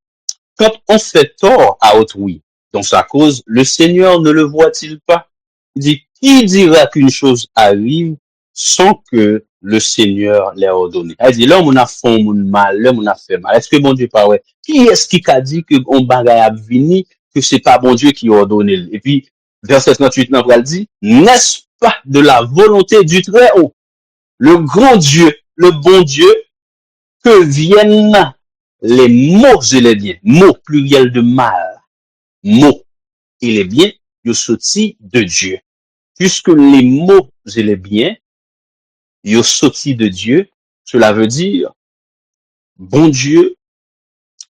quand on fait tort à autrui, dans sa cause, le Seigneur ne le voit-il pas? Il dit, qui dira qu'une chose arrive sans que le Seigneur l'ait ordonné? Il dit, l'homme a fait mal, l'homme a fait mal. Est-ce que bon Dieu pas ouais? Qui est-ce qui a dit que on bagaille a vini, que c'est pas bon Dieu qui a ordonné? Et puis, verset 38, il dit, n'est-ce pas de la volonté du Très-Haut, le grand Dieu, le bon Dieu, que viennent les maux et les biens, mots pluriel de mal, mots et les biens, ils sortis de Dieu. Puisque les mots et les biens, ils sortis de Dieu, cela veut dire, bon Dieu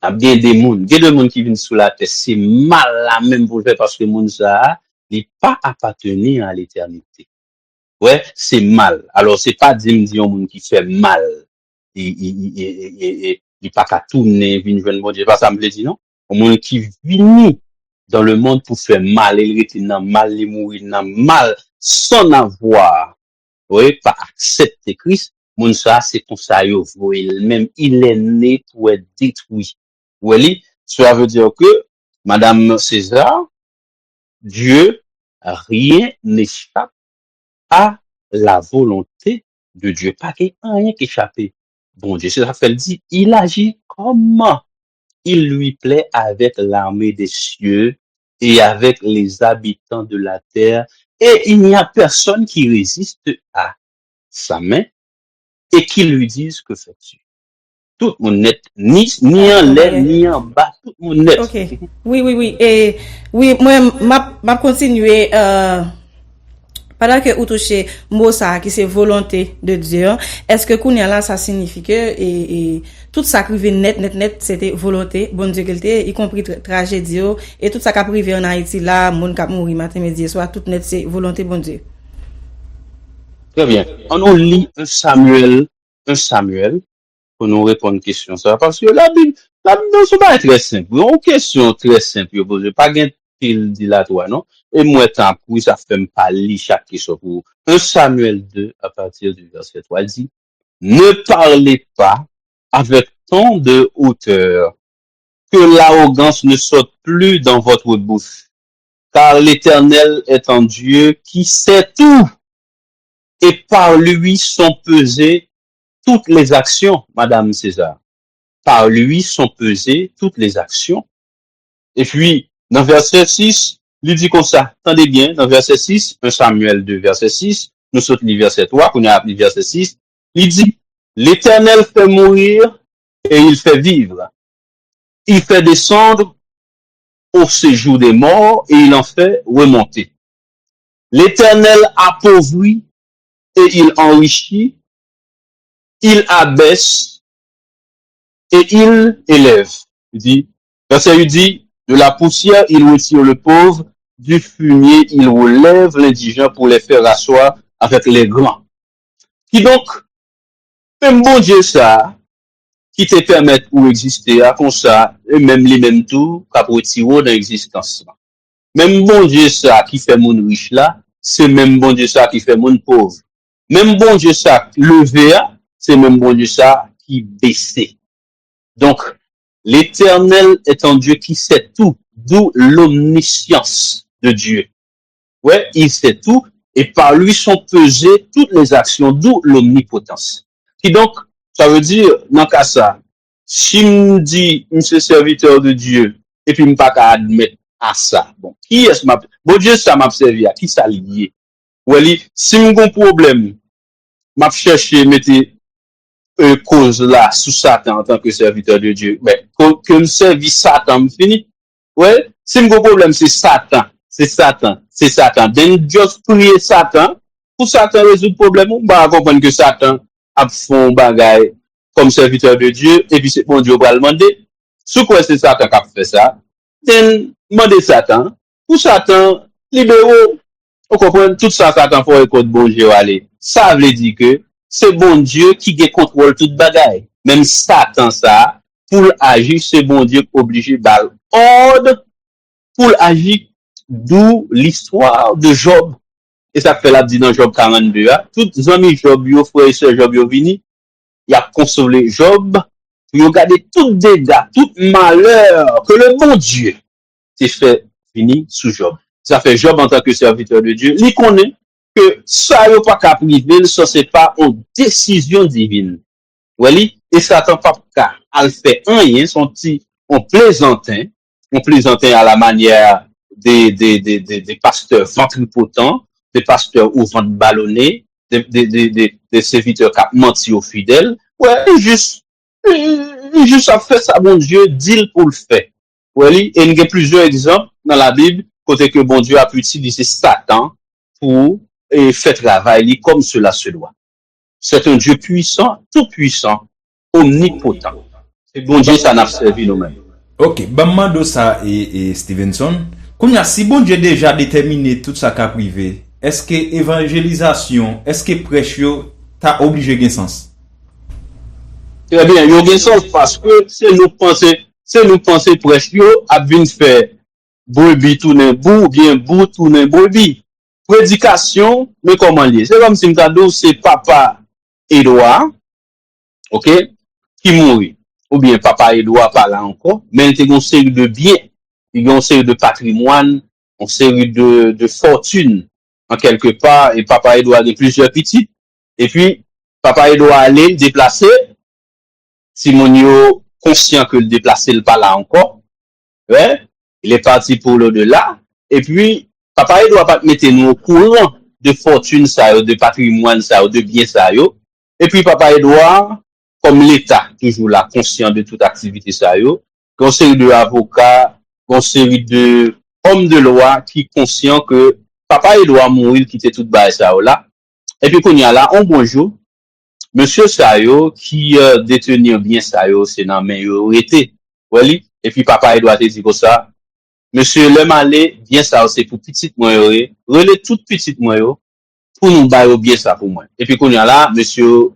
a bien des mondes, il y a des mondes qui viennent sous la terre, c'est mal là même pour le faire parce que le monde ça, n'est pas appartenir à l'éternité. Ouais, c'est mal. Alors, c'est pas dire un monde qui fait mal. Il pas qu'à tourner, vient joindre bon Dieu. Pas ça me dit, non? Un monde qui vient dans le monde pour faire mal, il est dans mal, il mourit dans mal, sans avoir, oui, pas accepter Christ. Mon ça, c'est comme ça, même, il est né pour être détruit. Oui, cela veut dire que, Madame César, Dieu, rien n'échappe à la volonté de Dieu. Pas qu'il y ait rien qui échappe. Bon Dieu, c'est ça fait dit, il agit comment il lui plaît avec l'armée des cieux et avec les habitants de la terre. Et il n'y a personne qui résiste à sa main et qui lui dise que fais-tu. Tout le monde net, ni en l'air, ni en bas, tout le monde net. Ok. Oui. Et oui, moi, m'a continué, pendant que vous touchez mot ça qui c'est volonté de Dieu, est-ce que kounya là ça signifie que et tout ça qui vient net c'était volonté bon Dieu qu'il était, y compris tragédie et tout ça qui a privé en Haïti là, monde qui mourir matin midi soir, tout net c'est volonté bon Dieu. Très bien. On lit un Samuel pour nous répondre à une question ça parce que la Bible c'est pas très simple. Une question très simple posée pas gain il dit là toi non et moi tant pour ça fait me pas lire chaque question pour 1 Samuel 2 à partir du verset 3 il dit ne parlez pas avec tant de hauteur que l'arrogance ne saute plus dans votre bouche car l'Éternel est un Dieu qui sait tout et par lui sont pesées toutes les actions, Madame César. Par lui sont pesées toutes les actions. Et puis, dans verset 6, il dit comme ça. Attendez bien, dans verset 6, 1 Samuel 2, verset 6, nous sommes le verset 3, qu'on a appelé verset 6, il dit, l'Éternel fait mourir et il fait vivre. Il fait descendre au séjour des morts et il en fait remonter. L'Éternel appauvrit et il enrichit. Il abaisse et il élève. Il dit, verset 8 dit, de la poussière, il retire le pauvre, du fumier, il relève l'indigent pour les faire asseoir avec les grands. Qui donc, même bon Dieu ça, qui te permet ou exister à comme ça, et même les mêmes tout, qu'à retirer dans l'existence. Même bon Dieu ça, qui fait mon riche là, c'est même bon Dieu ça, qui fait mon pauvre. Même bon Dieu ça, levé, c'est même bon Dieu ça qui baissait. Donc, l'Éternel est un Dieu qui sait tout. d'où l'omniscience de Dieu. Ouais, il sait tout, et par lui sont pesées toutes les actions, d'où l'omnipotence. Qui donc, ça veut dire, dans cas ça, si me dit, monsieur serviteur de Dieu, et puis me pas qu'à admettre à ça, bon, qui est-ce m'a, bon Dieu, ça m'a servi à qui ça lié? Ouais, si me gon problème, m'a cherché, mettez, cause là, sous Satan en tant que serviteur de Dieu, ben, que me servi Satan, me fini. Ouais, si me gon problème, c'est Satan. C'est Satan. C'est Satan. Den Dios prier Satan, pour Satan résoudre le problème, on va comprendre que Satan a fait un bagage comme serviteur de Dieu, et puis c'est bon Dieu va le demander. Sous quoi c'est Satan qui a fait ça? Den, demander Satan, pour Satan, libéraux, on comprend tout ça, Satan faut écouter bon Dieu aller. Ça veut dire que c'est bon Dieu qui contrôle toute bagaille. Même Satan ça, pour agir, c'est bon Dieu obligé d'ordre pour agir. D'où l'histoire de Job. Et ça fait la dit dans Job 42. Tous les amis Job, yo frère et sœur Job, yo vini. Il a consolé Job. Il a regardé tout dégâts, tout malheur que le bon Dieu s'est fait fini sous Job. Ça fait Job en tant que serviteur de Dieu. Il connaît que ça n'a pas qu'à priver, ça c'est pas une décision divine. Oui, et Satan pas qu'à le faire rien, on plaisantin à la manière des pasteurs ventripotents, des pasteurs au ventre ballonné, des serviteurs qui menti aux fidèles. Ouais, juste à faire ça, bon Dieu, dit pour le faire. Ouais, et il y a plusieurs exemples dans la Bible, côté que bon Dieu a pu utiliser Satan pour faire travail comme cela se doit. C'est un Dieu puissant, tout puissant, omnipotent. C'est bon Dieu, ça n'a servi nous-mêmes. Ok, Bamando ça et Stevenson. Comme si bon Dieu déjà déterminé tout ça qu'a privé, est-ce que évangélisation, est-ce que prêche t'a obligé gain sens? Très bien, il y a un sens parce que c'est nous penser prêche a bien faire brebis tourner bou, bien bou tourner brebis. Prédication, mais comment lier? C'est comme si m'tando c'est papa Edouard, ok, qui mourit. Ou bien papa Edouard pas là encore, mais il y a une série de biens. Il y a une série de patrimoine, une série de fortune, en quelque part, et papa Edouard a plusieurs petits. Et puis, papa Edouard allait déplacer, Simonio conscient que le déplacer le pas là encore, ouais, il est parti pour l'au-delà, et puis, papa Edouard pas mettre nous au courant de fortune ça, de patrimoine ça, de biens ça, et puis papa Edouard, comme l'État, toujours là, conscient de toute activité ça, une série d'avocats, une série de hommes de loi qui conscient que papa Edouard mourir, quitter toute base ça là. Et puis qu'on y a là, un bonjour, monsieur Sayo qui détenir bien Sayo, c'est dans main été. Oui, et puis papa Edouard te dit comme ça, monsieur le malé, bien ça c'est pour petite moi relais toute petite moi pour nous bailler bien ça pour moi. Et puis qu'on y a là, monsieur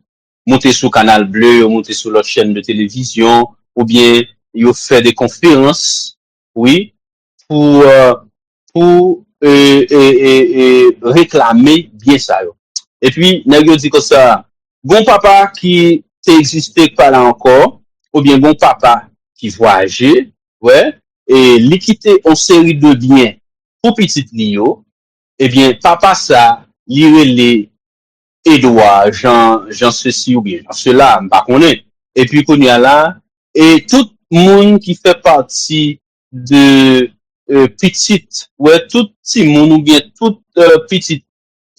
monter sur Canal Bleu, monter sur leur chaîne de télévision ou bien il fait des conférences. Oui, pour réclamer bien ça. Et puis, nèg dit que ça, bon papa qui existait pas là encore, ou bien bon papa qui voyageait, ouais, et li quitter une série de biens pour petite Lio, eh bien, papa ça, li relé Edouard, Jean ceci ou bien, Jean cela, m'pas connaît. Et puis, qu'on y a là, et tout le monde qui fait partie de petite, ouais, tout petit monde ou bien toute petite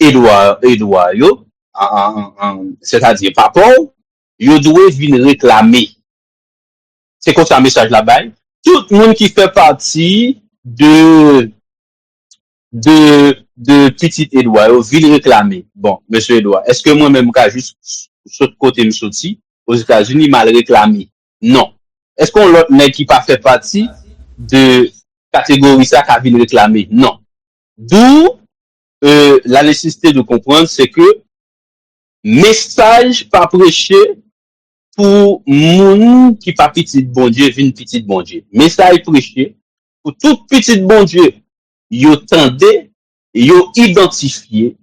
Edouard yo, c'est-à-dire papa, yo doit venir réclamer. C'est comme ça message là-bas. Tout le monde qui fait partie de petite Edouard yo vient réclamer. Bon, monsieur Edouard, est-ce que moi-même quand juste sur côté me sorti aux États-Unis mal réclamé? Non. Est-ce qu'on l'autre nèg qui pas fait partie de catégorie ça qui vient réclamer? Non. D'où la nécessité de comprendre, c'est que message pas prêché pour moun qui pas petit bon Dieu, vin petit bon Dieu. Message prêché pour tout petit bon Dieu. Yo tendé, yo identifié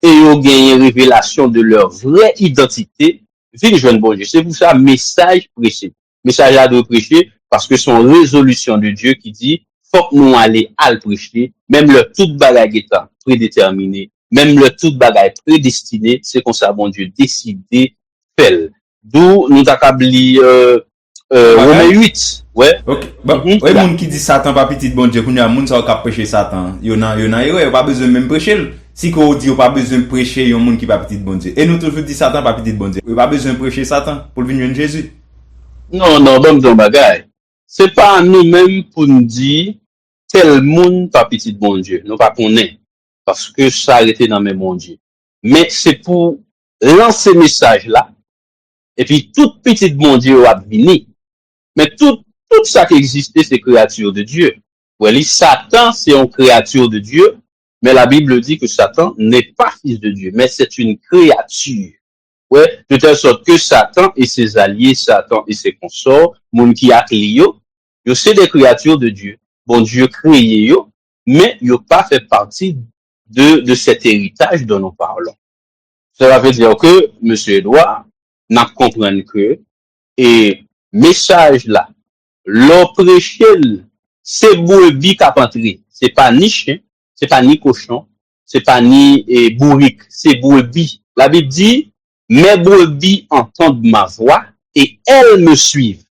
et yo gagné révélation de leur vraie identité, vin jeune bon Dieu. C'est pour ça message prêché. Message à de prêcher parce que son résolution de Dieu qui dit faut que nous aller à le prêcher, même le tout bagage étant prédéterminé, même le tout bagage prédestiné, c'est comme ça, bon Dieu, décidé, fait. D'où nous accabli, Romains 8, ouais. Ok, bon, ouais, moun qui dit Satan pas petit bon Dieu, qu'on y a moun ça qui prêcher Satan. Yon a erreur, pas besoin même prêcher. Si qu'on dit pas besoin prêcher yon moun qui pas petit bon Dieu. Et nous toujours dit Satan pas petit bon Dieu. Pas besoin prêcher Satan pour venir de Jésus. Non, bon, bon bagage. C'est pas nous-mêmes pour nous dire tel monde pas petit bon Dieu. Nous pas connaît. Parce que ça a été dans mes bon Dieu. Mais c'est pour lancer message là. Et puis tout petit bon Dieu va venir. Mais tout ça qui existait, c'est créature de Dieu. Ouais, Satan, c'est une créature de Dieu. Mais la Bible dit que Satan n'est pas fils de Dieu, mais c'est une créature. Ouais, de telle sorte que Satan et ses alliés, Satan et ses consorts, moun qui a créé yo, c'est des créatures de Dieu. Bon Dieu créé yo, mais yo pas fait partie de cet héritage dont nous parlons. Cela veut dire que, Monsieur Edouard, n'a compris que, et message là, l'on prêche, c'est brebis qui a entré. C'est pas ni chien, c'est pas ni cochon, c'est pas ni bourrique, c'est brebis. La Bible dit, mes brebis entendent ma voix et elles me suivent.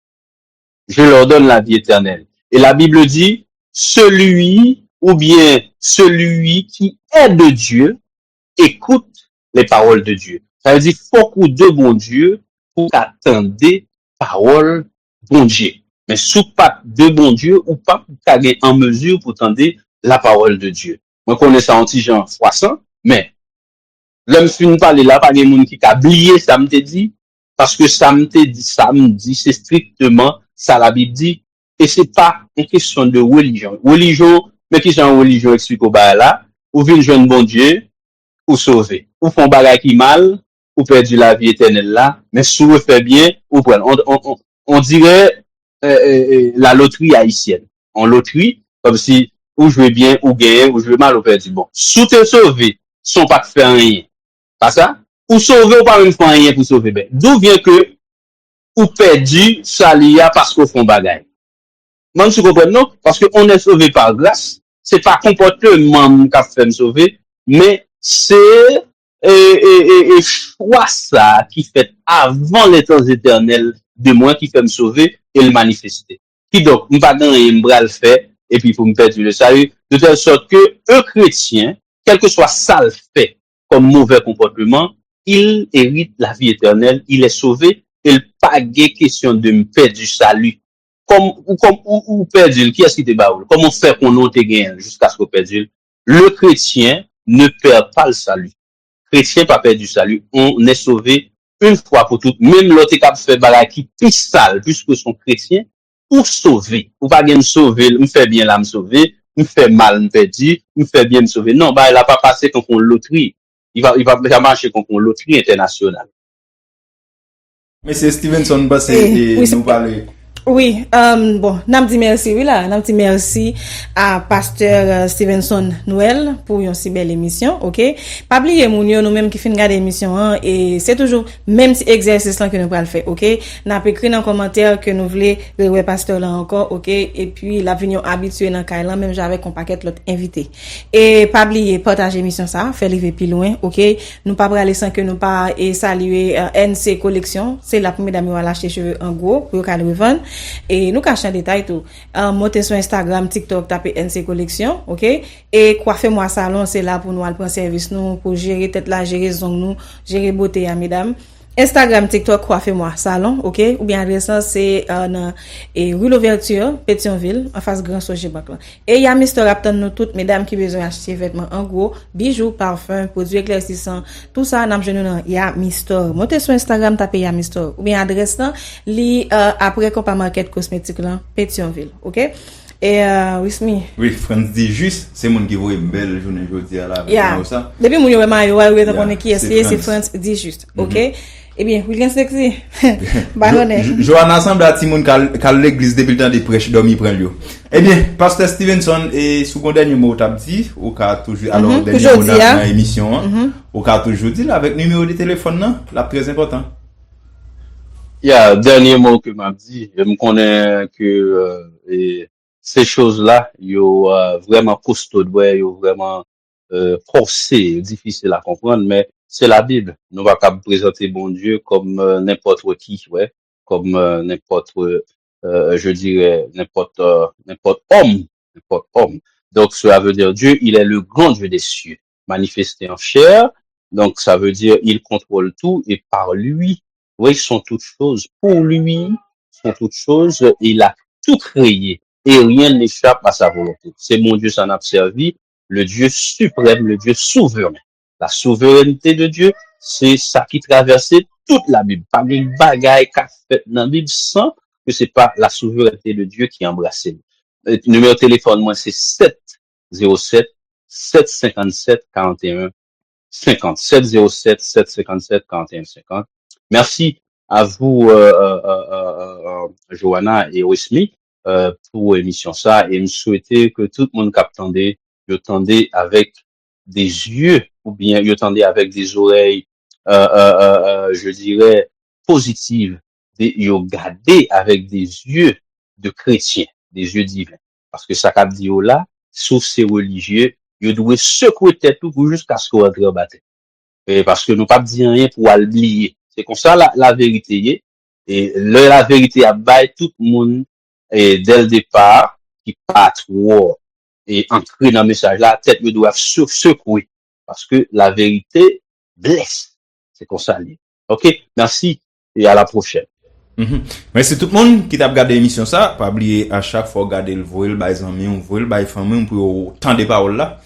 Je leur donne la vie éternelle. Et la Bible dit, celui qui est de Dieu écoute les paroles de Dieu. Ça veut dire, faut qu'on de bon Dieu pour attendre paroles bon Dieu. Mais sous pas de bon Dieu ou pas pour qu'elle en mesure pour attendre la parole de Dieu. Moi, connais ça en Jean froissant, mais l'homme fin parler là, pas des monde qui a oublié ça me dit, parce que ça me dit, c'est strictement ça la Bible dit, et c'est pas une question de religion. Religion, mais qui sont religion explique au bas là, ou vient jeune bon Dieu, ou sauver. Ou font bagay qui mal, ou perdu la vie éternelle là, mais si vous fait bien, ou prendre. On dirait, la loterie haïtienne. En loterie, comme si, ou jouer bien, ou gagner, ou jouer mal, ou perdu. Bon. Sous te sauver, sont pas faire rien. Pas ça? Ou sauver, ou pas même faire rien pour sauver ben. D'où vient que, ou perdu, ça l'y a parce qu'on font bagay. Moi, je comprends, non? Parce que on est sauvé par grâce. C'est pas comportement qu'a fait me sauver, mais c'est, choix ça qui fait avant les temps éternels de moi qui fait me sauver et le manifester. Qui donc, m'pas gagner m'bral fait, et puis pour me perdre le salut, de telle sorte que un chrétien, quel que soit ça le fait comme mauvais comportement, il hérite la vie éternelle, il est sauvé, il pas de question de me perdre du salut. Ou perdu, qui est-ce qui te baoule? Comment faire qu'on ait gagné jusqu'à ce qu'on perde? Le chrétien ne perd pas le salut. Chrétien pas perdu du salut. On est sauvé une fois pour toutes. Même l'autre cap fait bagay qui pis sale, puisque son chrétien, pour sauver. Ou pas bien me sauver, me fait bien là me sauver, me fait mal me perdu, me fait bien me sauver. Non, bah, il a pas passé quand on loterie. Il va marcher quand on loterie internationale. Mais c'est Stevenson Bassé et nous parler. Oui, bon, nam di merci, oui là, nam di merci à pasteur Stevenson Noël pour une si belle émission, ok? Pas oublier moun yo, nous même qui fin regarder l'émission, hein, et c'est toujours même si exercice là que nous pral faire, ok? N'a pas écrit dans commentaire que nous voulons ouais pasteur là encore, ok? Et puis la vignon habitué dans Kailan, même j'avais un paquet l'autre invité. Et pas oublier partager l'émission ça, faire arriver plus loin, ok? Nous pas aller sans que nous pas et saluer NC Collection, c'est la première dame qui a acheté cheveux en gros pour qu'elle revendre. Et nous cachons en détail tout. Montez sur Instagram, TikTok, tapez NC Collection, ok? Et coiffez-moi salon, c'est là pour nous aller prendre service nous, pour gérer tête là, gérer zong nous, gérer beauté à mesdames. Instagram, TikTok, coiffez-moi salon, ok? Ou bien adresse c'est dans rue l'Ouverture, Pétionville, en face Grand Soje Bank là. Et il y a Mister Rapton nous toutes mesdames qui besoin acheter vêtements en gros, bijoux, parfums, produits éclaircissants, tout ça n'a besoin il y a Mister. Montez sur Instagram, tapez y a Mister. Ou bien adresse là, li après Compa Market cosmétique là, Pétionville, ok? Et Wismi. Oui, France dit juste, c'est mon qui voit une belle journée aujourd'hui là avec ça. Depuis mon yo mayo, ouais, on qui c'est France dit juste, ok? Eh bien, William Sexy. Joanna semble à Timon qu'à l'église depuis le temps des prêches dormi prend lui. Eh bien, pasteur Stevenson et sous mon dernier mot t'as dit au cas toujours alors dernier mot dans l'émission au cas toujours dit là avec numéro de téléphone là, la très important. Il y a dernier mot que m'a dit, je me connais que ces choses-là, yo vraiment costaud, ouais, yo vraiment forcé, difficile à comprendre, mais c'est la Bible. Nous va pas présenter bon Dieu comme n'importe qui, ouais, comme je dirais n'importe homme. Donc cela veut dire Dieu, il est le grand Dieu des cieux, manifesté en chair. Donc ça veut dire il contrôle tout et par lui, oui, sont toutes choses. Pour lui, sont toutes choses. Il a tout créé et rien n'échappe à sa volonté. C'est mon Dieu, ça n'a servi, le Dieu suprême, le Dieu souverain. La souveraineté de Dieu, c'est ça qui traversait toute la Bible. Pas une bagaille qu'a fait dans la Bible sans que c'est pas la souveraineté de Dieu qui embrasse. Numéro de téléphone, moi, c'est 707 757 41 50. 707 757 41 50. Merci à vous, Johanna et Wesmi, pour l'émission ça, et me souhaiter que tout le monde captendait, tendait avec des yeux, ou bien tendait avec des oreilles, je dirais, positives, gardé avec des yeux de chrétiens, des yeux divins. Parce que ça cap dit là, sauf ces religieux, ils doivent secouer tête tout jusqu'à ce qu'on rentre en bataille. Et parce que nous pas dire rien pour oublier. C'est comme ça la vérité y est. Et la vérité a bail tout le monde et dès le départ qui pas trop et ancré dans le message là, tête me doivent secouer parce que la vérité blesse. C'est comme ça. OK, merci et à la prochaine. Merci tout le monde qui t'a regardé l'émission ça, pas oublier à chaque fois regarder le voile by amis, on voile by famille pour tant de paroles là.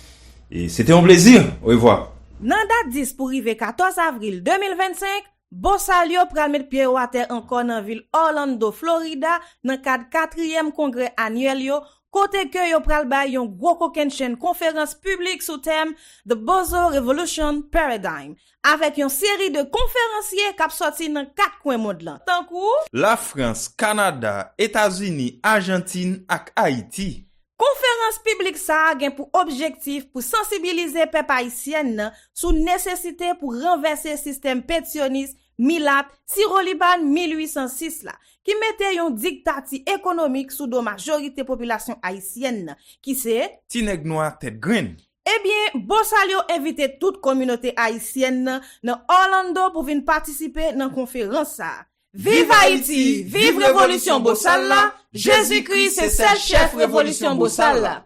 Et c'était un plaisir. Au revoir. Nan date 10 pour rive 14 avril 2025, Bossalio pral mettre pied à terre encore dans ville Orlando, Florida, dans cadre 4e congrès annuel yo, côté que yo pral bay yon gros kokenchen conférence publique sous thème The Bozo Revolution Paradigm, avec une série de conférenciers qui sorti dans 4 coins monde là. Tankou la France, Canada, États-Unis, Argentine ak Haïti. Conférence publique ça a pour objectif pour sensibiliser peuple haïtien sur nécessité pour renverser système pétionniste Milat Siroliban 1806 là qui mettait un dictature économique sous la majorité population haïtienne qui c'est Tineg noir tête graine. Eh bien, Bossalio invite toute communauté haïtienne dans Orlando pour venir participer dans conférence ça. Vive Haïti, vive Révolution Bossalla, Jésus-Christ c'est seul chef Révolution Bossalla.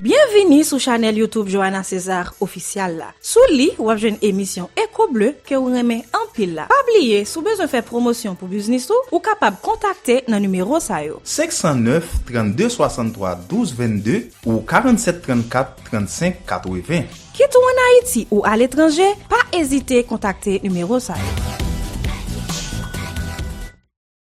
Bienvenue sur channel YouTube Johanna César officiel là. Sous li, ou avez une émission Éco Bleu que vous remet en pile là. Pas oublier, si vous besoin faire promotion pour business ou capable contacter dans numéro ça yo. 509 32 63 12 22 ou 47 34 35 80. Qui tout en Haïti ou à l'étranger, pas hésiter à contacter numéro ça yo.